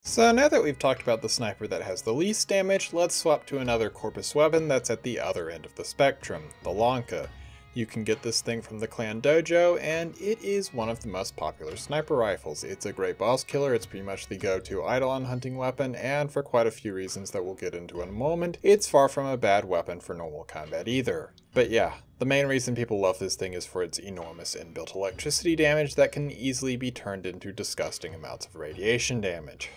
So now that we've talked about the sniper that has the least damage, let's swap to another corpus weapon that's at the other end of the spectrum, the Lanka. You can get this thing from the clan dojo, and it is one of the most popular sniper rifles. It's a great boss killer, it's pretty much the go-to Eidolon hunting weapon, and for quite a few reasons that we'll get into in a moment, it's far from a bad weapon for normal combat either. But yeah, the main reason people love this thing is for its enormous inbuilt electricity damage that can easily be turned into disgusting amounts of radiation damage.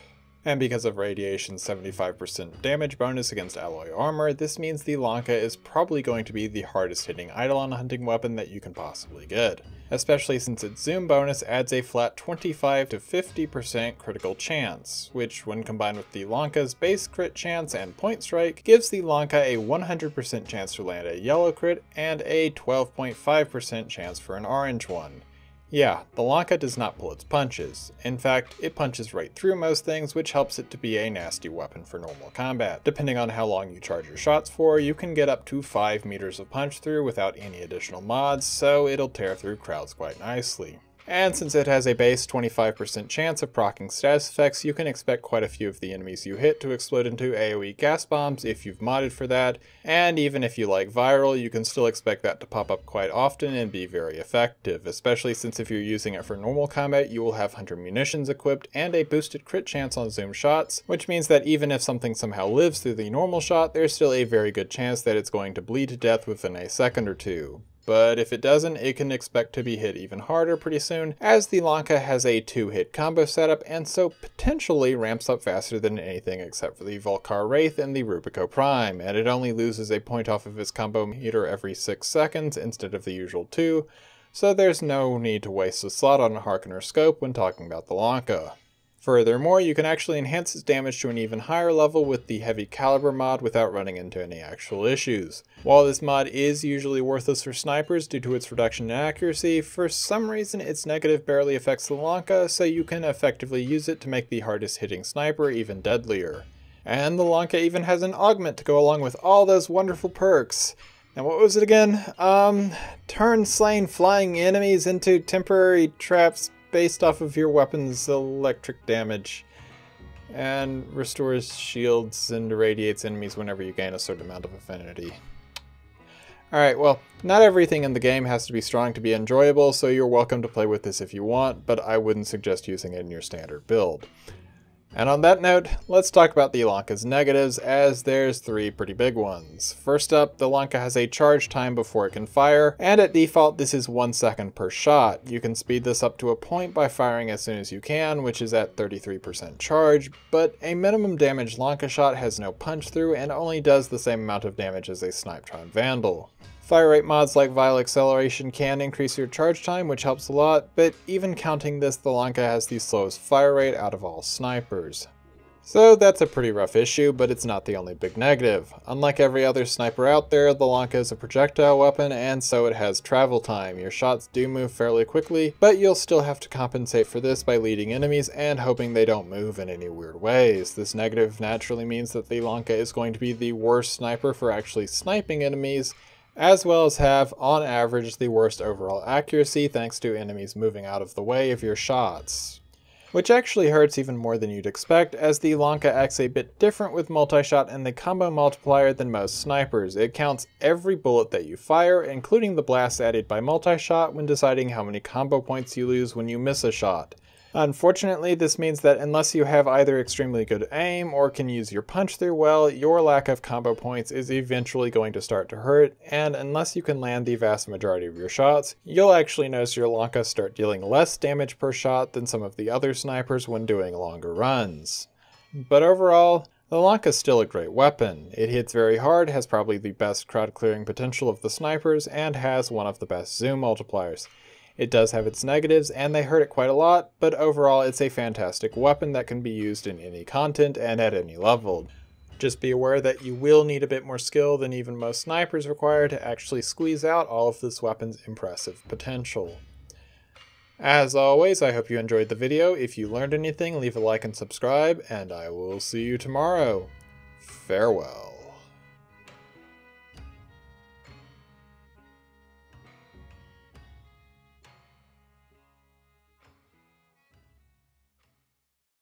And because of Radiation's 75% damage bonus against alloy armor, this means the Lanka is probably going to be the hardest hitting Eidolon hunting weapon that you can possibly get, especially since its zoom bonus adds a flat 25 to 50% critical chance, which when combined with the Lanka's base crit chance and point strike, gives the Lanka a 100% chance to land a yellow crit and a 12.5% chance for an orange one. Yeah, the Lanka does not pull its punches. In fact, it punches right through most things, which helps it to be a nasty weapon for normal combat. Depending on how long you charge your shots for, you can get up to 5 meters of punch through without any additional mods, so it'll tear through crowds quite nicely. And since it has a base 25% chance of proccing status effects, you can expect quite a few of the enemies you hit to explode into AoE gas bombs if you've modded for that, and even if you like viral, you can still expect that to pop up quite often and be very effective, especially since if you're using it for normal combat, you will have Hunter Munitions equipped and a boosted crit chance on zoom shots, which means that even if something somehow lives through the normal shot, there's still a very good chance that it's going to bleed to death within a second or two. But if it doesn't, it can expect to be hit even harder pretty soon, as the Lanka has a 2-hit combo setup and so potentially ramps up faster than anything except for the Volcar Wraith and the Rubico Prime, and it only loses a point off of its combo meter every 6 seconds instead of the usual 2, so there's no need to waste a slot on a Harkener scope when talking about the Lanka. Furthermore, you can actually enhance its damage to an even higher level with the heavy caliber mod without running into any actual issues. While this mod is usually worthless for snipers due to its reduction in accuracy, for some reason its negative barely affects the Lanka, so you can effectively use it to make the hardest hitting sniper even deadlier. And the Lanka even has an augment to go along with all those wonderful perks. Now what was it again? Turn slain flying enemies into temporary traps based off of your weapon's electric damage, and restores shields and irradiates enemies whenever you gain a certain amount of affinity. Alright, well, not everything in the game has to be strong to be enjoyable, so you're welcome to play with this if you want, but I wouldn't suggest using it in your standard build. And on that note, let's talk about the Lanka's negatives, as there's 3 pretty big ones. First up, the Lanka has a charge time before it can fire, and at default this is 1 second per shot. You can speed this up to a point by firing as soon as you can, which is at 33% charge, but a minimum damage Lanka shot has no punch through and only does the same amount of damage as a Snipetron Vandal. Fire rate mods like Vial Acceleration can increase your charge time, which helps a lot, but even counting this, the Lanka has the slowest fire rate out of all snipers. So that's a pretty rough issue, but it's not the only big negative. Unlike every other sniper out there, the Lanka is a projectile weapon, and so it has travel time. Your shots do move fairly quickly, but you'll still have to compensate for this by leading enemies and hoping they don't move in any weird ways. This negative naturally means that the Lanka is going to be the worst sniper for actually sniping enemies, as well as have, on average, the worst overall accuracy thanks to enemies moving out of the way of your shots. Which actually hurts even more than you'd expect, as the Lanka acts a bit different with multishot and the combo multiplier than most snipers. It counts every bullet that you fire, including the blast added by multishot, when deciding how many combo points you lose when you miss a shot. Unfortunately, this means that unless you have either extremely good aim or can use your punch through well, your lack of combo points is eventually going to start to hurt, and unless you can land the vast majority of your shots, you'll actually notice your Lanka start dealing less damage per shot than some of the other snipers when doing longer runs. But overall, the Lanka is still a great weapon. It hits very hard, has probably the best crowd clearing potential of the snipers, and has one of the best zoom multipliers. It does have its negatives, and they hurt it quite a lot, but overall it's a fantastic weapon that can be used in any content and at any level. Just be aware that you will need a bit more skill than even most snipers require to actually squeeze out all of this weapon's impressive potential. As always, I hope you enjoyed the video. If you learned anything, leave a like and subscribe, and I will see you tomorrow. Farewell.